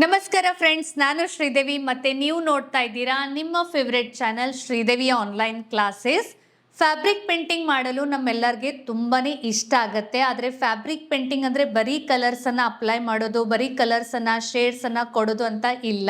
ನಮಸ್ಕಾರ ಫ್ರೆಂಡ್ಸ್, ನಾನು ಶ್ರೀದೇವಿ ಮತ್ತೆ ನೀವು ನೋಡ್ತಾ ಇದ್ದೀರಾ ನಿಮ್ಮ favourite channel Sridevi online classes. Fabric painting ಮಾಡಲು ನಮ್ಮೆಲ್ಲರಿಗೆ ತುಂಬಾನೇ ಇಷ್ಟ ಆಗುತ್ತೆ. ಆದರೆ ಫ್ಯಾಬ್ರಿಕ್ ಪೇಂಟಿಂಗ್ ಅಂದರೆ ಬರೀ ಕಲರ್ಸನ್ನು ಅಪ್ಲೈ ಮಾಡೋದು, ಬರೀ ಕಲರ್ಸನ್ನು ಶೇಡ್ಸನ್ನು ಕೊಡೋದು ಅಂತ ಇಲ್ಲ.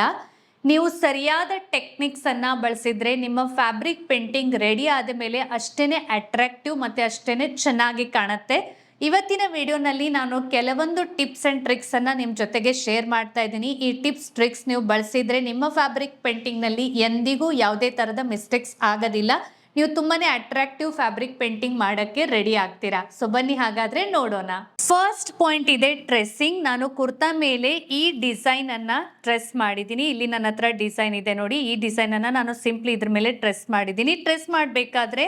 ನೀವು ಸರಿಯಾದ ಟೆಕ್ನಿಕ್ಸನ್ನು ಬಳಸಿದರೆ ನಿಮ್ಮ ಫ್ಯಾಬ್ರಿಕ್ ಪೇಂಟಿಂಗ್ ರೆಡಿ ಆದ ಮೇಲೆ ಅಷ್ಟೇ ಅಟ್ರಾಕ್ಟಿವ್ ಮತ್ತು ಅಷ್ಟೇ ಚೆನ್ನಾಗಿ ಕಾಣುತ್ತೆ. ಇವತ್ತಿನ ವಿಡಿಯೋನಲ್ಲಿ ನಾನು ಕೆಲವೊಂದು ಟಿಪ್ಸ್ ಆ್ಯಂಡ್ ಟ್ರಿಕ್ಸನ್ನು ನಿಮ್ಮ ಜೊತೆಗೆ ಶೇರ್ ಮಾಡ್ತಾ ಇದ್ದೀನಿ. ಈ ಟಿಪ್ಸ್ ಟ್ರಿಕ್ಸ್ ನೀವು ಬಳಸಿದರೆ ನಿಮ್ಮ ಫ್ಯಾಬ್ರಿಕ್ ಪೇಂಟಿಂಗ್ನಲ್ಲಿ ಎಂದಿಗೂ ಯಾವುದೇ ಥರದ ಮಿಸ್ಟೇಕ್ಸ್ ಆಗೋದಿಲ್ಲ. ನೀವು ತುಂಬಾ ಅಟ್ರಾಕ್ಟಿವ್ ಫ್ಯಾಬ್ರಿಕ್ ಪೇಂಟಿಂಗ್ ಮಾಡೋಕ್ಕೆ ರೆಡಿ ಆಗ್ತೀರಾ. ಸೊ ಬನ್ನಿ ಹಾಗಾದರೆ ನೋಡೋಣ. ಫಸ್ಟ್ ಪಾಯಿಂಟ್ ಇದೆ ಟ್ರೆಸ್ಸಿಂಗ್. ನಾನು ಕುರ್ತಾ ಮೇಲೆ ಈ ಡಿಸೈನನ್ನು ಟ್ರೆಸ್ ಮಾಡಿದ್ದೀನಿ. ಇಲ್ಲಿ ನನ್ನ ಹತ್ರ ಡಿಸೈನ್ ಇದೆ ನೋಡಿ. ಈ ಡಿಸೈನನ್ನು ನಾನು ಸಿಂಪ್ಲಿ ಇದ್ರ ಮೇಲೆ ಟ್ರೆಸ್ ಮಾಡಿದ್ದೀನಿ. ಟ್ರೆಸ್ ಮಾಡಬೇಕಾದ್ರೆ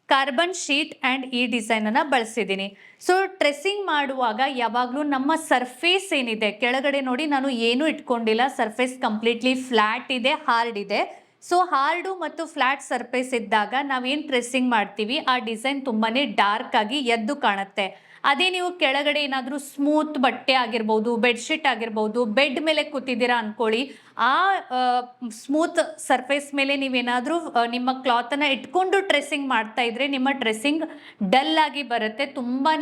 ಕಾರ್ಬನ್ ಶೀಟ್ ಆ್ಯಂಡ್ ಈ ಡಿಸೈನನ್ನು ಬಳಸಿದ್ದೀನಿ. ಸೊ ಟ್ರೆಸ್ಸಿಂಗ್ ಮಾಡುವಾಗ ಯಾವಾಗಲೂ ನಮ್ಮ ಸರ್ಫೇಸ್ ಏನಿದೆ ಕೆಳಗಡೆ ನೋಡಿ, ನಾನು ಏನೂ ಇಟ್ಕೊಂಡಿಲ್ಲ. ಸರ್ಫೇಸ್ ಕಂಪ್ಲೀಟ್ಲಿ ಫ್ಲ್ಯಾಟ್ ಇದೆ, ಹಾರ್ಡ್ ಇದೆ. ಸೊ ಹಾರ್ಡು ಮತ್ತು ಫ್ಲ್ಯಾಟ್ ಸರ್ಫೇಸ್ ಇದ್ದಾಗ ನಾವೇನು ಟ್ರೆಸ್ಸಿಂಗ್ ಮಾಡ್ತೀವಿ ಆ ಡಿಸೈನ್ ತುಂಬಾ ಡಾರ್ಕ್ ಆಗಿ ಎದ್ದು ಕಾಣುತ್ತೆ. ಅದೇ ನೀವು ಕೆಳಗಡೆ ಏನಾದರೂ ಸ್ಮೂತ್ ಬಟ್ಟೆ ಆಗಿರ್ಬೋದು, ಬೆಡ್ಶೀಟ್ ಆಗಿರ್ಬೋದು, ಬೆಡ್ ಮೇಲೆ ಕೂತಿದ್ದೀರಾ ಅಂದ್ಕೊಳ್ಳಿ, ಆ ಸ್ಮೂತ್ ಸರ್ಫೇಸ್ ಮೇಲೆ ನೀವೇನಾದರೂ ನಿಮ್ಮ ಕ್ಲಾತನ್ನು ಇಟ್ಕೊಂಡು ಟ್ರೆಸ್ಸಿಂಗ್ ಮಾಡ್ತಾ ಇದ್ರೆ ನಿಮ್ಮ ಟ್ರೆಸ್ಸಿಂಗ್ ಡಲ್ ಆಗಿ ಬರುತ್ತೆ. ತುಂಬಾ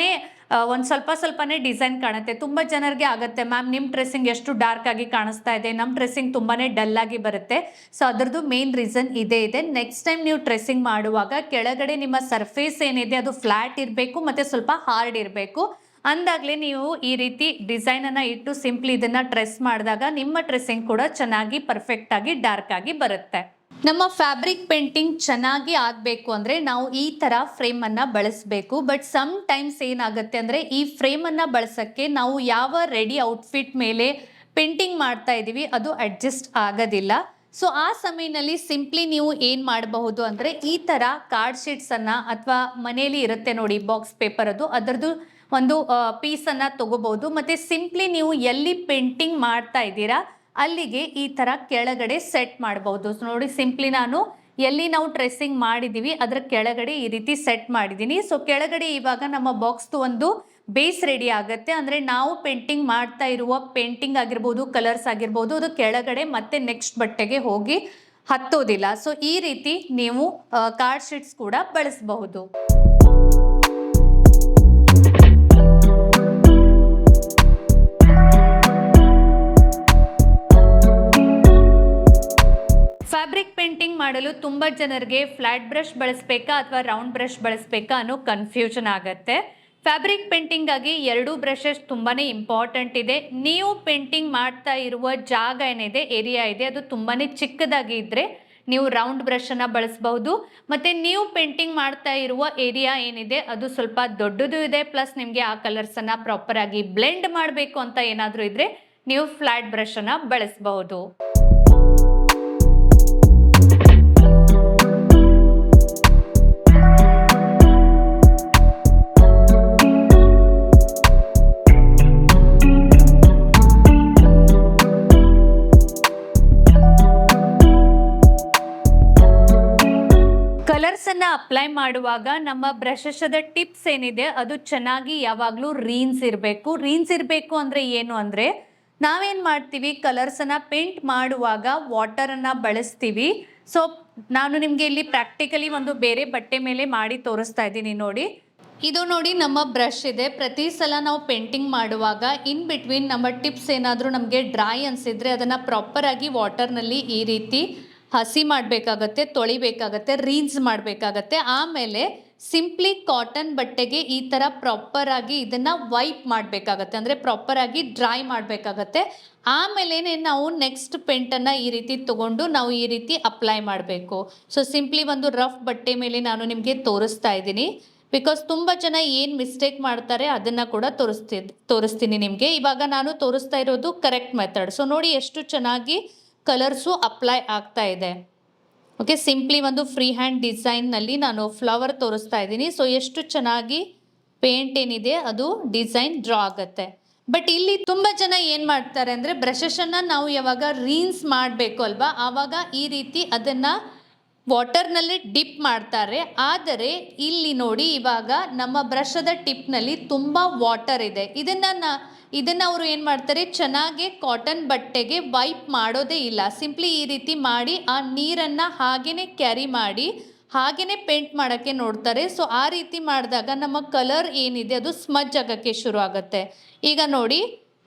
ಒಂದು ಸ್ವಲ್ಪನೇ ಡಿಸೈನ್ ಕಾಣುತ್ತೆ. ತುಂಬ ಜನರಿಗೆ ಆಗುತ್ತೆ, ಮ್ಯಾಮ್ ನಿಮ್ಮ ಟ್ರೆಸ್ಸಿಂಗ್ ಎಷ್ಟು ಡಾರ್ಕ್ ಆಗಿ ಕಾಣಿಸ್ತಾ ಇದೆ, ನಮ್ಮ ಟ್ರೆಸ್ಸಿಂಗ್ ತುಂಬಾ ಡಲ್ ಆಗಿ ಬರುತ್ತೆ. ಸೊ ಅದರದ್ದು ಮೇನ್ ರೀಸನ್ ಇದೇ ಇದೆ. ನೆಕ್ಸ್ಟ್ ಟೈಮ್ ನೀವು ಟ್ರೆಸ್ಸಿಂಗ್ ಮಾಡುವಾಗ ಕೆಳಗಡೆ ನಿಮ್ಮ ಸರ್ಫೇಸ್ ಏನಿದೆ ಅದು ಫ್ಲ್ಯಾಟ್ ಇರಬೇಕು ಮತ್ತು ಸ್ವಲ್ಪ ಹಾರ್ಡ್ ಇರಬೇಕು. ಅಂದಾಗಲೇ ನೀವು ಈ ರೀತಿ ಡಿಸೈನನ್ನು ಇಟ್ಟು ಸಿಂಪ್ಲಿ ಇದನ್ನು ಟ್ರೆಸ್ ಮಾಡಿದಾಗ ನಿಮ್ಮ ಟ್ರೆಸ್ಸಿಂಗ್ ಕೂಡ ಚೆನ್ನಾಗಿ ಪರ್ಫೆಕ್ಟಾಗಿ ಡಾರ್ಕ್ ಆಗಿ ಬರುತ್ತೆ. ನಮ್ಮ ಫ್ಯಾಬ್ರಿಕ್ ಪೇಂಟಿಂಗ್ ಚೆನ್ನಾಗಿ ಆಗಬೇಕು ಅಂದರೆ ನಾವು ಈ ಥರ ಫ್ರೇಮನ್ನು ಬಳಸಬೇಕು. ಬಟ್ ಸಮ್ ಟೈಮ್ಸ್ ಏನಾಗುತ್ತೆ ಅಂದರೆ ಈ ಫ್ರೇಮನ್ನು ಬಳಸೋಕ್ಕೆ ನಾವು ಯಾವ ರೆಡಿ ಔಟ್ಫಿಟ್ ಮೇಲೆ ಪೇಂಟಿಂಗ್ ಮಾಡ್ತಾ ಇದ್ದೀವಿ ಅದು ಅಡ್ಜಸ್ಟ್ ಆಗೋದಿಲ್ಲ. ಸೊ ಆ ಸಮಯದಲ್ಲಿ ಸಿಂಪ್ಲಿ ನೀವು ಏನು ಮಾಡಬಹುದು ಅಂದರೆ ಈ ಥರ ಕಾರ್ಡ್ ಶೀಟ್ಸನ್ನು ಅಥವಾ ಮನೆಯಲ್ಲಿ ಇರುತ್ತೆ ನೋಡಿ ಬಾಕ್ಸ್ ಪೇಪರ್, ಅದರದ್ದು ಒಂದು ಪೀಸನ್ನು ತಗೋಬಹುದು. ಮತ್ತು ಸಿಂಪ್ಲಿ ನೀವು ಎಲ್ಲಿ ಪೇಂಟಿಂಗ್ ಮಾಡ್ತಾ ಇದ್ದೀರಾ ಅಲ್ಲಿಗೆ ಈ ಥರ ಕೆಳಗಡೆ ಸೆಟ್ ಮಾಡಬಹುದು. ನೋಡಿ ಸಿಂಪ್ಲಿ ನಾನು ಎಲ್ಲಿ ನಾವು ಟ್ರೆಸ್ಸಿಂಗ್ ಮಾಡಿದ್ದೀವಿ ಅದರ ಕೆಳಗಡೆ ಈ ರೀತಿ ಸೆಟ್ ಮಾಡಿದ್ದೀನಿ. ಸೊ ಕೆಳಗಡೆ ಇವಾಗ ನಮ್ಮ ಬಾಕ್ಸ್ದು ಒಂದು ಬೇಸ್ ರೆಡಿ ಆಗುತ್ತೆ. ಅಂದರೆ ನಾವು ಪೇಂಟಿಂಗ್ ಮಾಡ್ತಾ ಇರುವ ಪೇಂಟಿಂಗ್ ಆಗಿರ್ಬೋದು, ಕಲರ್ಸ್ ಆಗಿರ್ಬೋದು, ಅದು ಕೆಳಗಡೆ ಮತ್ತೆ ನೆಕ್ಸ್ಟ್ ಬಟ್ಟೆಗೆ ಹೋಗಿ ಹತ್ತೋದಿಲ್ಲ. ಸೊ ಈ ರೀತಿ ನೀವು ಕಾರ್ಡ್ ಶೀಟ್ಸ್ ಕೂಡ ಬಳಸಬಹುದು. ಫ್ಯಾಬ್ರಿಕ್ ಪೇಂಟಿಂಗ್ ಮಾಡಲು ತುಂಬ ಜನರಿಗೆ ಫ್ಲ್ಯಾಟ್ ಬ್ರಷ್ ಬಳಸಬೇಕಾ ಅಥವಾ ರೌಂಡ್ ಬ್ರಷ್ ಬಳಸಬೇಕಾ ಅನ್ನೋ ಕನ್ಫ್ಯೂಷನ್ ಆಗುತ್ತೆ. ಫ್ಯಾಬ್ರಿಕ್ ಪೇಂಟಿಂಗಾಗಿ ಎರಡೂ ಬ್ರಷಸ್ ತುಂಬಾ ಇಂಪಾರ್ಟೆಂಟ್ ಇದೆ. ನೀವು ಪೇಂಟಿಂಗ್ ಮಾಡ್ತಾ ಇರುವ ಜಾಗ ಏನಿದೆ, ಏರಿಯಾ ಇದೆ, ಅದು ತುಂಬಾ ಚಿಕ್ಕದಾಗಿ ಇದ್ದರೆ ನೀವು ರೌಂಡ್ ಬ್ರಷನ್ನು ಬಳಸಬಹುದು. ಮತ್ತು ನೀವು ಪೇಂಟಿಂಗ್ ಮಾಡ್ತಾ ಇರುವ ಏರಿಯಾ ಏನಿದೆ ಅದು ಸ್ವಲ್ಪ ದೊಡ್ಡದು ಇದೆ, ಪ್ಲಸ್ ನಿಮಗೆ ಆ ಕಲರ್ಸನ್ನು ಪ್ರಾಪರಾಗಿ ಬ್ಲೆಂಡ್ ಮಾಡಬೇಕು ಅಂತ ಏನಾದರೂ ಇದ್ದರೆ ನೀವು ಫ್ಲ್ಯಾಟ್ ಬ್ರಷನ್ನು ಬಳಸಬಹುದು. ಕಲರ್ಸನ್ನು ಅಪ್ಲೈ ಮಾಡುವಾಗ ನಮ್ಮ ಬ್ರಷದ ಟಿಪ್ಸ್ ಏನಿದೆ ಅದು ಚೆನ್ನಾಗಿ ಯಾವಾಗಲೂ ರೀನ್ಸ್ ಇರಬೇಕು ಅಂದರೆ ಏನು ಅಂದರೆ ನಾವೇನು ಮಾಡ್ತೀವಿ, ಕಲರ್ಸನ್ನು ಪೇಂಟ್ ಮಾಡುವಾಗ ವಾಟರನ್ನು ಬಳಸ್ತೀವಿ. ಸೊ ನಾನು ನಿಮಗೆ ಇಲ್ಲಿ ಪ್ರಾಕ್ಟಿಕಲಿ ಒಂದು ಬೇರೆ ಬಟ್ಟೆ ಮೇಲೆ ಮಾಡಿ ತೋರಿಸ್ತಾ ಇದ್ದೀನಿ ನೋಡಿ. ಇದು ನೋಡಿ ನಮ್ಮ ಬ್ರಷ್ ಇದೆ. ಪ್ರತಿ ಸಲ ನಾವು ಪೇಂಟಿಂಗ್ ಮಾಡುವಾಗ ಇನ್ ಬಿಟ್ವೀನ್ ನಮ್ಮ ಟಿಪ್ಸ್ ಏನಾದರೂ ನಮಗೆ ಡ್ರೈ ಅನಿಸಿದರೆ ಅದನ್ನು ಪ್ರಾಪರಾಗಿ ವಾಟರ್ನಲ್ಲಿ ಈ ರೀತಿ ಹಸಿ ಮಾಡಬೇಕಾಗತ್ತೆ, ತೊಳಿಬೇಕಾಗತ್ತೆ, ರೀನ್ಸ್ ಮಾಡಬೇಕಾಗತ್ತೆ. ಆಮೇಲೆ ಸಿಂಪ್ಲಿ ಕಾಟನ್ ಬಟ್ಟೆಗೆ ಈ ಥರ ಪ್ರಾಪರಾಗಿ ಇದನ್ನು ವೈಪ್ ಮಾಡಬೇಕಾಗತ್ತೆ, ಅಂದರೆ ಪ್ರಾಪರಾಗಿ ಡ್ರೈ ಮಾಡಬೇಕಾಗತ್ತೆ. ಆಮೇಲೆ ನಾವು ನೆಕ್ಸ್ಟ್ ಪೇಂಟನ್ನು ಈ ರೀತಿ ತೊಗೊಂಡು ನಾವು ಈ ರೀತಿ ಅಪ್ಲೈ ಮಾಡಬೇಕು. ಸೊ ಸಿಂಪ್ಲಿ ಒಂದು ರಫ್ ಬಟ್ಟೆ ಮೇಲೆ ನಾನು ನಿಮಗೆ ತೋರಿಸ್ತಾ ಇದ್ದೀನಿ. ಬಿಕಾಸ್ ತುಂಬ ಜನ ಏನು ಮಿಸ್ಟೇಕ್ ಮಾಡ್ತಾರೆ ಅದನ್ನು ಕೂಡ ತೋರಿಸ್ತೀನಿ ನಿಮಗೆ. ಇವಾಗ ನಾನು ತೋರಿಸ್ತಾ ಇರೋದು ಕರೆಕ್ಟ್ ಮೆಥಡ್. ಸೊ ನೋಡಿ ಎಷ್ಟು ಚೆನ್ನಾಗಿ ಕಲರ್ಸು ಅಪ್ಲೈ ಆಗ್ತಾ ಇದೆ. ಓಕೆ, ಸಿಂಪ್ಲಿ ಒಂದು ಫ್ರೀ ಹ್ಯಾಂಡ್ ಡಿಸೈನ್ನಲ್ಲಿ ನಾನು ಫ್ಲವರ್ ತೋರಿಸ್ತಾ ಇದ್ದೀನಿ. ಸೊ ಎಷ್ಟು ಚೆನ್ನಾಗಿ ಪೇಂಟ್ ಏನಿದೆ ಅದು ಡಿಸೈನ್ ಡ್ರಾ ಆಗುತ್ತೆ. ಬಟ್ ಇಲ್ಲಿ ತುಂಬ ಜನ ಏನು ಮಾಡ್ತಾರೆ ಅಂದರೆ ಬ್ರಷಸನ್ನು ನಾವು ಯಾವಾಗ ರೀನ್ಸ್ ಮಾಡಬೇಕು ಅಲ್ವಾ, ಆವಾಗ ಈ ರೀತಿ ಅದನ್ನು ವಾಟರ್ನಲ್ಲಿ ಡಿಪ್ ಮಾಡ್ತಾರೆ. ಆದರೆ ಇಲ್ಲಿ ನೋಡಿ ಇವಾಗ ನಮ್ಮ ಬ್ರಷದ ಟಿಪ್ನಲ್ಲಿ ತುಂಬ ವಾಟರ್ ಇದೆ. ಇದನ್ನು ಅವರು ಏನು ಮಾಡ್ತಾರೆ, ಚೆನ್ನಾಗಿ ಕಾಟನ್ ಬಟ್ಟೆಗೆ ವೈಪ್ ಮಾಡೋದೇ ಇಲ್ಲ. ಸಿಂಪ್ಲಿ ಈ ರೀತಿ ಮಾಡಿ ಆ ನೀರನ್ನು ಹಾಗೇ ಕ್ಯಾರಿ ಮಾಡಿ ಹಾಗೇ ಪೇಂಟ್ ಮಾಡೋಕ್ಕೆ ನೋಡ್ತಾರೆ. ಸೊ ಆ ರೀತಿ ಮಾಡಿದಾಗ ನಮ್ಮ ಕಲರ್ ಏನಿದೆ ಅದು ಸ್ಮಜ್ ಆಗೋಕ್ಕೆ ಶುರು ಆಗುತ್ತೆ. ಈಗ ನೋಡಿ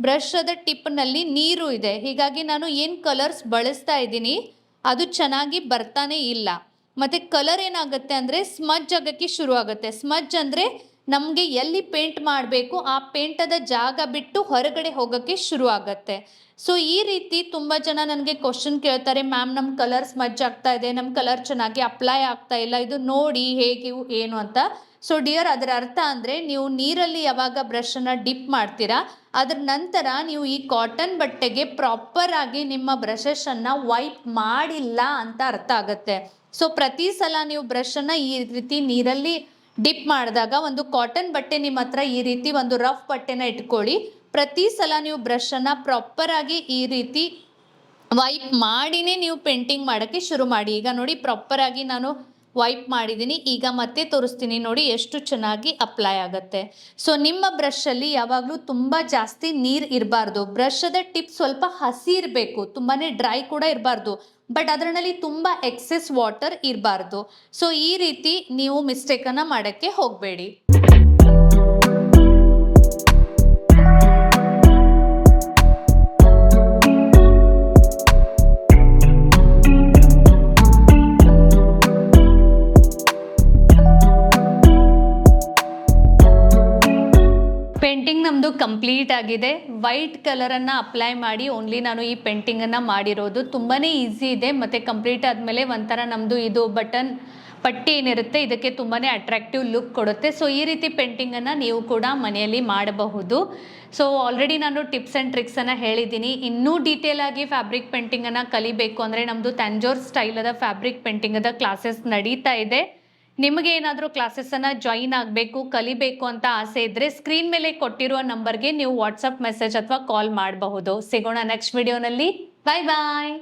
ಬ್ರಷದ ಟಿಪ್ನಲ್ಲಿ ನೀರು ಇದೆ, ಹೀಗಾಗಿ ನಾನು ಏನು ಕಲರ್ಸ್ ಬಳಸ್ತಾ ಇದ್ದೀನಿ ಅದು ಚೆನ್ನಾಗಿ ಬರ್ತಾನೆ ಇಲ್ಲ. ಮತ್ತು ಕಲರ್ ಏನಾಗುತ್ತೆ ಅಂದರೆ ಸ್ಮಜ್ ಆಗೋಕ್ಕೆ ಶುರು ಆಗುತ್ತೆ. ಸ್ಮಜ್ ಅಂದರೆ ನಮಗೆ ಎಲ್ಲಿ ಪೇಂಟ್ ಮಾಡಬೇಕು ಆ ಪೇಂಟದ ಜಾಗ ಬಿಟ್ಟು ಹೊರಗಡೆ ಹೋಗೋಕ್ಕೆ ಶುರು ಆಗುತ್ತೆ. ಸೊ ಈ ರೀತಿ ತುಂಬ ಜನ ನನಗೆ ಕ್ವಶನ್ ಕೇಳ್ತಾರೆ, ಮ್ಯಾಮ್ ನಮ್ಮ ಕಲರ್ ಸ್ಮಜ್ ಆಗ್ತಾ ಇದೆ, ನಮ್ಮ ಕಲರ್ ಚೆನ್ನಾಗಿ ಅಪ್ಲೈ ಆಗ್ತಾ ಇಲ್ಲ, ಇದು ನೋಡಿ ಹೇಗೆ ಏನು ಅಂತ. ಸೊ ಡಿಯರ್, ಅದರ ಅರ್ಥ ಅಂದರೆ ನೀವು ನೀರಲ್ಲಿ ಯಾವಾಗ ಬ್ರಷನ್ನು ಡಿಪ್ ಮಾಡ್ತೀರಾ ಅದರ ನಂತರ ನೀವು ಈ ಕಾಟನ್ ಬಟ್ಟೆಗೆ ಪ್ರಾಪರಾಗಿ ನಿಮ್ಮ ಬ್ರಷಸ್ಸನ್ನು ವೈಪ್ ಮಾಡಿಲ್ಲ ಅಂತ ಅರ್ಥ ಆಗುತ್ತೆ. ಸೊ ಪ್ರತಿ ಸಲ ನೀವು ಬ್ರಷನ್ನು ಈ ರೀತಿ ನೀರಲ್ಲಿ ಡಿಪ್ ಮಾಡಿದಾಗ, ಒಂದು ಕಾಟನ್ ಬಟ್ಟೆ ನಿಮ್ಮ ಹತ್ರ ಈ ರೀತಿ ಒಂದು ರಫ್ ಬಟ್ಟೆನ ಇಟ್ಕೊಳ್ಳಿ. ಪ್ರತಿ ಸಲ ನೀವು ಬ್ರಷನ್ನು ಪ್ರಾಪರಾಗಿ ಈ ರೀತಿ ವೈಪ್ ಮಾಡಿನೇ ನೀವು ಪೇಂಟಿಂಗ್ ಮಾಡೋಕ್ಕೆ ಶುರು ಮಾಡಿ. ಈಗ ನೋಡಿ ಪ್ರಾಪರಾಗಿ ನಾನು ವೈಪ್ ಮಾಡಿದ್ದೀನಿ. ಈಗ ಮತ್ತೆ ತೋರಿಸ್ತೀನಿ ನೋಡಿ ಎಷ್ಟು ಚೆನ್ನಾಗಿ ಅಪ್ಲೈ ಆಗುತ್ತೆ. ಸೊ ನಿಮ್ಮ ಬ್ರಷಲ್ಲಿ ಯಾವಾಗಲೂ ತುಂಬ ಜಾಸ್ತಿ ನೀರು ಇರಬಾರ್ದು. ಬ್ರಷದ ಟಿಪ್ ಸ್ವಲ್ಪ ಹಸಿ ಇರಬೇಕು, ತುಂಬಾ ಡ್ರೈ ಕೂಡ ಇರಬಾರ್ದು, ಬಟ್ ಅದರಲ್ಲಿ ತುಂಬ ಎಕ್ಸೆಸ್ ವಾಟರ್ ಇರಬಾರ್ದು. ಸೊ ಈ ರೀತಿ ನೀವು ಮಿಸ್ಟೇಕನ್ನು ಮಾಡೋಕ್ಕೆ ಹೋಗಬೇಡಿ. ಪೇಂಟಿಂಗ್ ನಮ್ಮದು ಕಂಪ್ಲೀಟ್ ಆಗಿದೆ. ವೈಟ್ ಕಲರನ್ನು ಅಪ್ಲೈ ಮಾಡಿ ಓನ್ಲಿ ನಾನು ಈ ಪೇಂಟಿಂಗನ್ನು ಮಾಡಿರೋದು. ತುಂಬಾ ಈಸಿ ಇದೆ ಮತ್ತು ಕಂಪ್ಲೀಟ್ ಆದಮೇಲೆ ಒಂಥರ ನಮ್ಮದು ಇದು ಬಟನ್ ಪಟ್ಟಿ ಏನಿರುತ್ತೆ ಇದಕ್ಕೆ ತುಂಬಾ ಅಟ್ರಾಕ್ಟಿವ್ ಲುಕ್ ಕೊಡುತ್ತೆ. ಸೊ ಈ ರೀತಿ ಪೇಂಟಿಂಗನ್ನು ನೀವು ಕೂಡ ಮನೆಯಲ್ಲಿ ಮಾಡಬಹುದು. ಸೊ ಆಲ್ರೆಡಿ ನಾನು ಟಿಪ್ಸ್ ಆ್ಯಂಡ್ ಟ್ರಿಕ್ಸನ್ನು ಹೇಳಿದ್ದೀನಿ. ಇನ್ನೂ ಡೀಟೇಲ್ ಆಗಿ ಫ್ಯಾಬ್ರಿಕ್ ಪೇಂಟಿಂಗನ್ನು ಕಲಿಬೇಕು ಅಂದರೆ ನಮ್ಮದು ತಂಜೋರ್ ಸ್ಟೈಲದ ಫ್ಯಾಬ್ರಿಕ್ ಪೇಂಟಿಂಗದ ಕ್ಲಾಸಸ್ ನಡೀತಾ ಇದೆ. ನಿಮಗೆ ಏನಾದರೂ ಕ್ಲಾಸಸ್ಸನ್ನು ಜಾಯಿನ್ ಆಗಬೇಕು, ಕಲಿಬೇಕು ಅಂತ ಆಸೆ ಇದ್ದರೆ ಸ್ಕ್ರೀನ್ ಮೇಲೆ ಕೊಟ್ಟಿರುವ ನಂಬರ್ಗೆ ನೀವು ವಾಟ್ಸಪ್ ಮೆಸೇಜ್ ಅಥವಾ ಕಾಲ್ ಮಾಡಬಹುದು. ಸಿಗೋಣ ನೆಕ್ಸ್ಟ್ ವಿಡಿಯೋನಲ್ಲಿ. ಬಾಯ್ ಬಾಯ್.